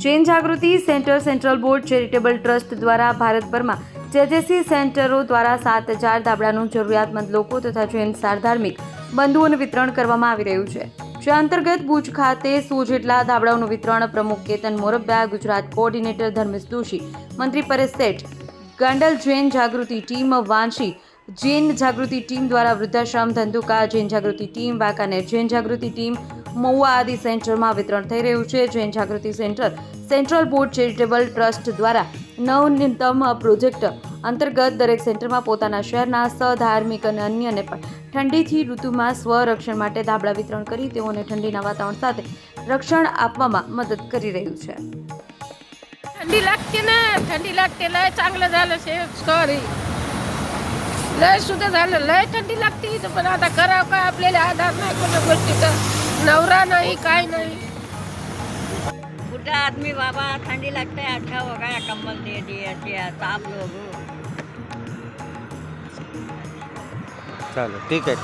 Jain Jagruti centre central board charitable trust દ્વારા ભારતભરમાં જેજેસી સેન્ટરો દ્વારા 7,000 ધાબળાનું જરૂરિયાતમંદ લોકો તથા જૈન સારધાર્મિક બંધુઓને વિતરણ કરવામાં આવી રહ્યું છે. જે અંતર્ગત ભુજ ખાતે 100 જેટલા ધાબળાઓનું વિતરણ પ્રમુખ કેતન મોરબિયા, ગુજરાત કોઓર્ડિનેટર ધર્મેશ દોશી, મંત્રી પરેશ શેઠ, ગાંડલ જૈન જાગૃતિ ટીમ, વાંશી જૈન જાગૃતિ ટીમ દ્વારા વૃદ્ધાશ્રમ, ધંધુકા જૈન જાગૃતિ ટીમ, વાંકાનેર જૈન જાગૃતિ ટીમ, મહુવા આદિ સેન્ટરમાં વિતરણ થઈ રહ્યું છે. Jain Jagruti centre central board charitable trust દ્વારા નવનીતમ પ્રોજેક્ટ અંતર્ગત દરેક સેન્ટરમાં પોતાના શહેરના સહધાર્મિક અને અન્યને પણ ઠંડીથી ઋતુમાં સ્વરક્ષણ માટે ધાબળા વિતરણ કરી તેઓને ઠંડીના વાતાવરણ સાથે रक्षण आपवामां मदद करी रह्યું છે. थंडी लागते लय चांगलं झालं शे सॉरी लय सुद्धा झालं लय थंडी लागते तर पण आता करावं काय आपल्याला आधार नाही कोणत्या गोष्टीचा नवरा नाही काय नाही. बूढ़ा आदमी बाबा ठंडी लगता है अच्छा होगा कंबल दे दिए अच्छे आप लोग. चलो ठीक है.